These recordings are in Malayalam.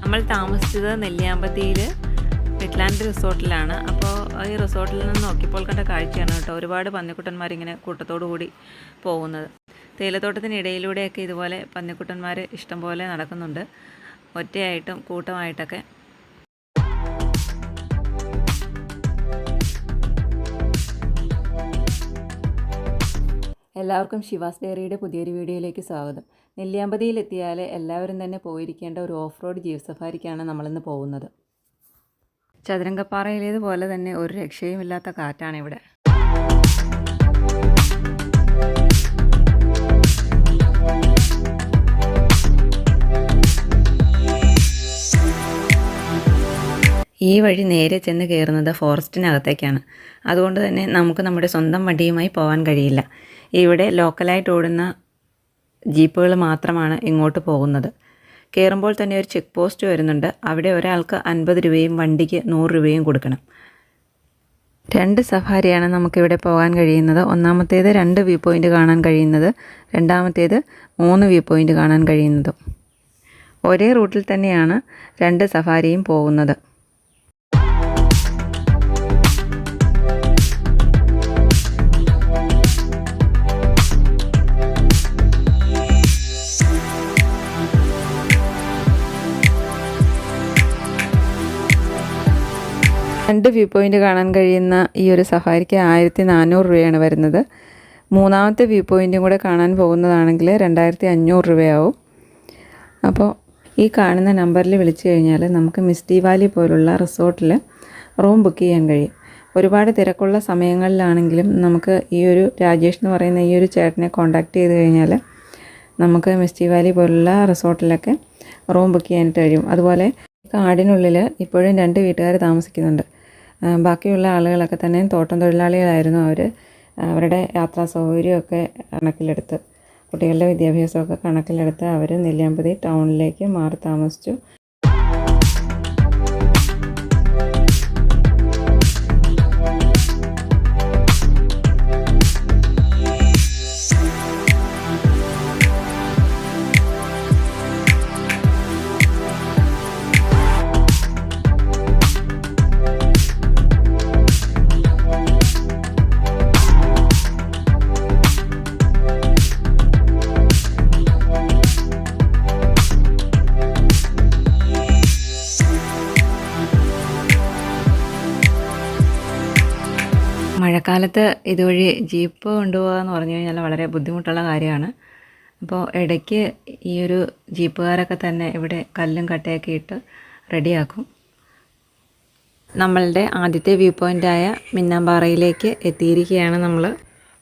നമ്മൾ താമസിച്ചത് നെല്ലിയാമ്പതിയിൽ വെറ്റ്ലാൻഡ് റിസോർട്ടിലാണ്. അപ്പോൾ ഈ റിസോർട്ടിൽ നിന്ന് നോക്കിയപ്പോൾ കണ്ട കാഴ്ചയാണ് കേട്ടോ. ഒരുപാട് പന്നിക്കുട്ടന്മാരിങ്ങനെ കൂട്ടത്തോടു കൂടി പോകുന്നത്. തേയിലത്തോട്ടത്തിനിടയിലൂടെയൊക്കെ ഇതുപോലെ പന്നിക്കുട്ടന്മാർ ഇഷ്ടം പോലെ നടക്കുന്നുണ്ട്, ഒറ്റയായിട്ടും കൂട്ടമായിട്ടൊക്കെ. എല്ലാവർക്കും ശിവാസ് ഡയറിയുടെ പുതിയൊരു വീഡിയോയിലേക്ക് സ്വാഗതം. നെല്ലിയാമ്പതിയിലെത്തിയാൽ എല്ലാവരും തന്നെ പോയിരിക്കേണ്ട ഒരു ഓഫ് റോഡ് ജീപ്പ് സഫാരിക്കാണ് നമ്മളിന്ന് പോകുന്നത്. ചതുരംഗപ്പാറയിലേതുപോലെ തന്നെ ഒരു രക്ഷയുമില്ലാത്ത കാറ്റാണ് ഇവിടെ. ഈ വഴി നേരെ ചെന്ന് കയറുന്നത് ഫോറസ്റ്റിനകത്തേക്കാണ്. അതുകൊണ്ട് തന്നെ നമുക്ക് നമ്മുടെ സ്വന്തം വണ്ടിയുമായി പോകാൻ കഴിയില്ല. ഇവിടെ ലോക്കലായിട്ട് ഓടുന്ന ജീപ്പുകൾ മാത്രമാണ് ഇങ്ങോട്ട് പോകുന്നത്. കയറുമ്പോൾ തന്നെ ഒരു ചെക്ക് പോസ്റ്റ് വരുന്നുണ്ട്. അവിടെ ഒരാൾക്ക് 50 രൂപയും വണ്ടിക്ക് 100 രൂപയും കൊടുക്കണം. 2 സഫാരിയാണ് നമുക്കിവിടെ പോകാൻ കഴിയുന്നത്. ഒന്നാമത്തേത് 2 വ്യൂ പോയിൻ്റ് കാണാൻ കഴിയുന്നത്, രണ്ടാമത്തേത് 3 വ്യൂ പോയിൻ്റ് കാണാൻ കഴിയുന്നതും. ഒരേ റൂട്ടിൽ തന്നെയാണ് 2 സഫാരിയും പോകുന്നത്. രണ്ട് വ്യൂ പോയിൻ്റ് കാണാൻ കഴിയുന്ന ഈ ഒരു സഫാരിക്ക് 1400 രൂപയാണ് വരുന്നത്. മൂന്നാമത്തെ വ്യൂ പോയിൻറ്റും കൂടെ കാണാൻ പോകുന്നതാണെങ്കിൽ 2500 രൂപയാവും. അപ്പോൾ ഈ കാണുന്ന നമ്പറിൽ വിളിച്ചു കഴിഞ്ഞാൽ നമുക്ക് മിസ്റ്റി വാലി പോലുള്ള റിസോർട്ടിൽ റൂം ബുക്ക് ചെയ്യാൻ കഴിയും. ഒരുപാട് തിരക്കുള്ള സമയങ്ങളിലാണെങ്കിലും നമുക്ക് ഈ ഒരു രാജേഷ് എന്ന് പറയുന്ന ഈ ഒരു ചേട്ടനെ കോൺടാക്റ്റ് ചെയ്ത് കഴിഞ്ഞാൽ നമുക്ക് മിസ്റ്റി വാലി പോലുള്ള റിസോർട്ടിലൊക്കെ റൂം ബുക്ക് ചെയ്യാനായിട്ട് കഴിയും. അതുപോലെ കാടിനുള്ളിൽ ഇപ്പോഴും 2 വീട്ടുകാർ താമസിക്കുന്നുണ്ട്. ബാക്കിയുള്ള ആളുകളൊക്കെ തന്നെ തോട്ടം തൊഴിലാളികളായിരുന്നു. അവരുടെ യാത്രാ സൗകര്യമൊക്കെ കണക്കിലെടുത്ത്, കുട്ടികളുടെ വിദ്യാഭ്യാസമൊക്കെ കണക്കിലെടുത്ത് അവർ നെല്ലിയാമ്പതി ടൗണിലേക്ക് മാറി താമസിച്ചു. മഴക്കാലത്ത് ഇതുവഴി ജീപ്പ് കൊണ്ടുപോകുക എന്ന് പറഞ്ഞു കഴിഞ്ഞാൽ വളരെ ബുദ്ധിമുട്ടുള്ള കാര്യമാണ്. അപ്പോൾ ഇടയ്ക്ക് ഈ ഒരു ജീപ്പുകാരൊക്കെ തന്നെ ഇവിടെ കല്ലും കട്ടയൊക്കെ ഇട്ട് റെഡിയാക്കും. നമ്മളുടെ ആദ്യത്തെ വ്യൂ പോയിൻ്റായ മിന്നാമ്പാറയിലേക്ക് എത്തിയിരിക്കുകയാണ് നമ്മൾ.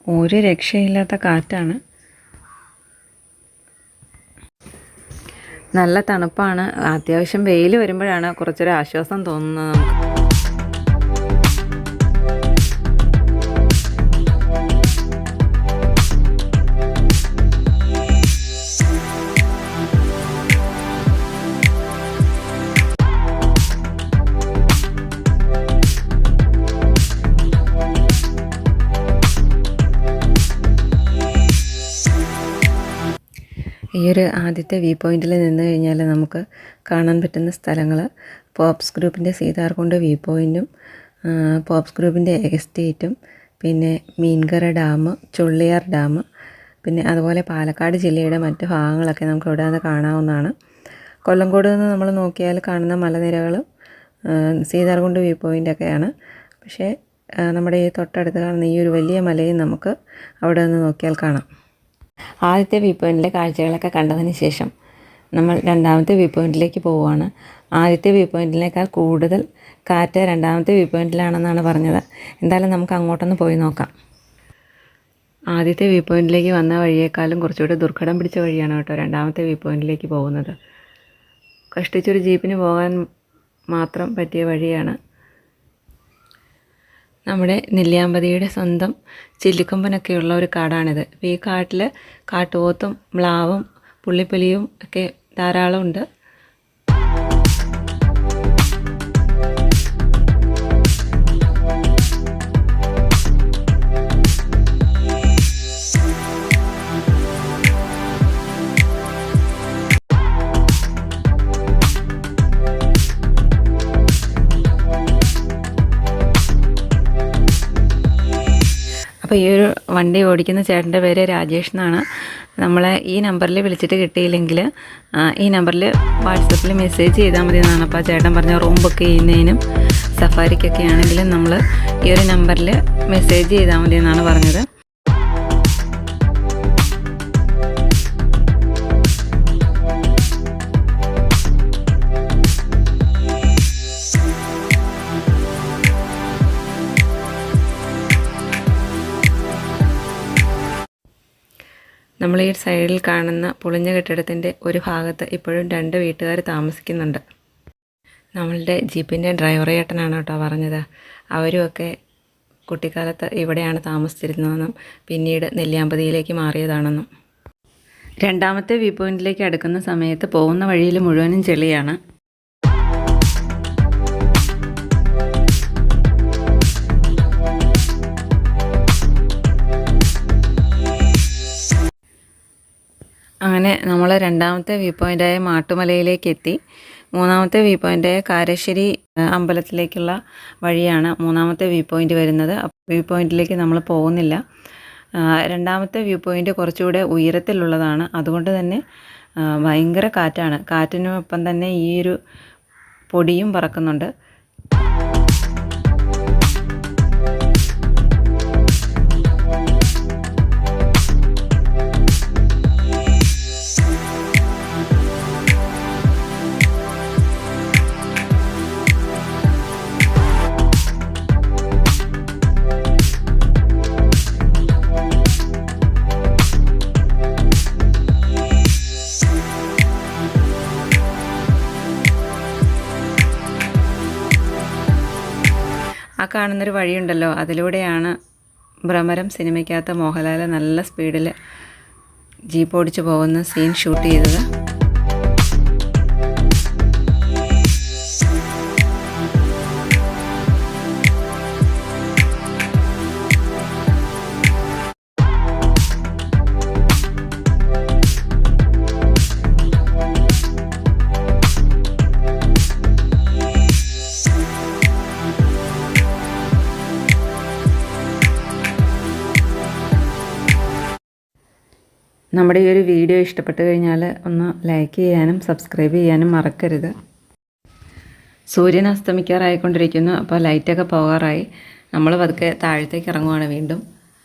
ഒരു രക്ഷയില്ലാത്ത കാറ്റാണ്, നല്ല തണുപ്പാണ്. അത്യാവശ്യം വെയിൽ വരുമ്പോഴാണ് കുറച്ചൊരു ആശ്വാസം തോന്നുന്നത് നമുക്ക്. ഈ ഒരു ആദ്യത്തെ വ്യൂ പോയിൻറ്റിൽ നിന്ന് കഴിഞ്ഞാൽ നമുക്ക് കാണാൻ പറ്റുന്ന സ്ഥലങ്ങൾ പോപ്സ് ഗ്രൂപ്പിൻ്റെ സീതാർകുണ്ട് വ്യൂ പോയിൻറ്റും പോപ്സ് ഗ്രൂപ്പിൻ്റെ എസ്റ്റേറ്റും പിന്നെ മീൻകര ഡാം, ചുള്ളിയാർ ഡാം, പിന്നെ അതുപോലെ പാലക്കാട് ജില്ലയുടെ മറ്റ് ഭാഗങ്ങളൊക്കെ നമുക്ക് ഇവിടെ നിന്ന് കാണാവുന്നതാണ്. കൊല്ലങ്കോട് നിന്ന് നമ്മൾ നോക്കിയാൽ കാണുന്ന മലനിരകളും സീതാർകുണ്ട് വ്യൂ പോയിൻ്റൊക്കെയാണ്. പക്ഷേ നമ്മുടെ ഈ തൊട്ടടുത്ത് കാണുന്ന ഈ ഒരു വലിയ മലയും നമുക്ക് അവിടെ നിന്ന് നോക്കിയാൽ കാണാം. ആദ്യത്തെ വ്യൂ പോയിൻറ്റിലെ കാഴ്ചകളൊക്കെ കണ്ടതിന് ശേഷം നമ്മൾ രണ്ടാമത്തെ വ്യൂ പോയിൻറ്റിലേക്ക് പോവുകയാണ്. ആദ്യത്തെ വ്യൂ പോയിൻറ്റിനേക്കാൾ കൂടുതൽ കാറ്റ് രണ്ടാമത്തെ വ്യൂ പോയിൻറ്റിലാണെന്നാണ് പറഞ്ഞത്. എന്തായാലും നമുക്ക് അങ്ങോട്ടൊന്ന് പോയി നോക്കാം. ആദ്യത്തെ വ്യൂ പോയിൻറ്റിലേക്ക് വന്ന വഴിയേക്കാളും കുറച്ചുകൂടി ദുർഘടം പിടിച്ച വഴിയാണ് കേട്ടോ രണ്ടാമത്തെ വ്യൂ പോയിൻറ്റിലേക്ക് പോകുന്നത്. കഷ്ടിച്ചൊരു ജീപ്പിന് പോകാൻ മാത്രം പറ്റിയ വഴിയാണ്. നമ്മുടെ നെല്ലിയാമ്പതിയുടെ സ്വന്തം ചില്ലിക്കൊമ്പനൊക്കെയുള്ള ഒരു കാടാണിത്. അപ്പോൾ ഈ കാട്ടിൽ കാട്ടുപോത്തും മ്ലാവും പുള്ളിപ്പുലിയും ഒക്കെ ധാരാളം ഉണ്ട്. അപ്പോൾ ഈ ഒരു വണ്ടി ഓടിക്കുന്ന ചേട്ടൻ്റെ പേര് രാജേഷ് എന്നാണ്. നമ്മളെ ഈ നമ്പറിൽ വിളിച്ചിട്ട് കിട്ടിയില്ലെങ്കിൽ ഈ നമ്പറിൽ വാട്സപ്പിൽ മെസ്സേജ് ചെയ്താൽ മതി എന്നാണ്. അപ്പോൾ ആ ചേട്ടൻ പറഞ്ഞ റൂം ബുക്ക് ചെയ്യുന്നതിനും സഫാരിക്കൊക്കെ ആണെങ്കിലും നമ്മൾ ഈ ഒരു നമ്പറിൽ മെസ്സേജ് ചെയ്താൽ മതി എന്നാണ് പറഞ്ഞത്. നമ്മൾ ഈ സൈഡിൽ കാണുന്ന പൊളിഞ്ഞ കെട്ടിടത്തിൻ്റെ ഒരു ഭാഗത്ത് ഇപ്പോഴും 2 വീട്ടുകാർ താമസിക്കുന്നുണ്ട്. നമ്മളുടെ ജീപ്പിൻ്റെ ഡ്രൈവർ ചേട്ടനാണ് കേട്ടോ പറഞ്ഞത്. അവരുമൊക്കെ കുട്ടിക്കാലത്ത് ഇവിടെയാണ് താമസിച്ചിരുന്നതെന്നും പിന്നീട് നെല്ലിയാമ്പതിയിലേക്ക് മാറിയതാണെന്നും. രണ്ടാമത്തെ വ്യൂ പോയിന്റിലേക്ക് അടുക്കുന്ന സമയത്ത് പോകുന്ന വഴിയിൽ മുഴുവനും ചെളിയാണ്. അങ്ങനെ നമ്മൾ രണ്ടാമത്തെ വ്യൂ പോയിൻ്റായ മാട്ടുമലയിലേക്ക് എത്തി. മൂന്നാമത്തെ വ്യൂ പോയിൻ്റായ കാരശ്ശേരി അമ്പലത്തിലേക്കുള്ള വഴിയാണ് മൂന്നാമത്തെ വ്യൂ പോയിൻ്റ് വരുന്നത്. വ്യൂ പോയിൻറ്റിലേക്ക് നമ്മൾ പോകുന്നില്ല. രണ്ടാമത്തെ വ്യൂ പോയിൻ്റ് കുറച്ചുകൂടെ ഉയരത്തിലുള്ളതാണ്. അതുകൊണ്ട് തന്നെ ഭയങ്കര കാറ്റാണ്. കാറ്റിനൊപ്പം തന്നെ ഈ ഒരു പൊടിയും പറക്കുന്നുണ്ട്. ആ കാണുന്നൊരു വഴിയുണ്ടല്ലോ, അതിലൂടെയാണ് ഭ്രമരം സിനിമയ്ക്കകത്ത് മോഹൻലാൽ നല്ല സ്പീഡിൽ ജീപ്പ് ഓടിച്ച് പോകുന്ന സീൻ ഷൂട്ട് ചെയ്തത്. നമ്മുടെ ഈ ഒരു വീഡിയോ ഇഷ്ടപ്പെട്ട് കഴിഞ്ഞാൽ ഒന്ന് ലൈക്ക് ചെയ്യാനും സബ്സ്ക്രൈബ് ചെയ്യാനും മറക്കരുത്. സൂര്യൻ അസ്തമിക്കാറായിക്കൊണ്ടിരിക്കുന്നു. അപ്പോൾ ലൈറ്റൊക്കെ പോകാറായി. നമ്മൾ പതുക്കെ താഴത്തേക്ക് ഇറങ്ങുവാണ് വീണ്ടും.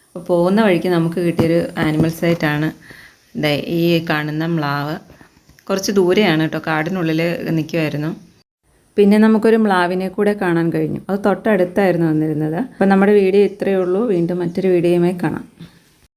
അപ്പോൾ പോകുന്ന വഴിക്ക് നമുക്ക് കിട്ടിയൊരു ആനിമൽ സൈറ്റാണ് ഈ കാണുന്ന മ്ലാവ്. കുറച്ച് ദൂരെയാണ് കേട്ടോ, കാടിനുള്ളിൽ നിൽക്കുമായിരുന്നു. പിന്നെ നമുക്കൊരു മ്ലാവിനെ കൂടെ കാണാൻ കഴിഞ്ഞു. അത് തൊട്ടടുത്തായിരുന്നു വന്നിരുന്നത്. അപ്പോൾ നമ്മുടെ വീഡിയോ ഇത്രയേ ഉള്ളൂ. വീണ്ടും മറ്റൊരു വീഡിയോയുമായി കാണാം.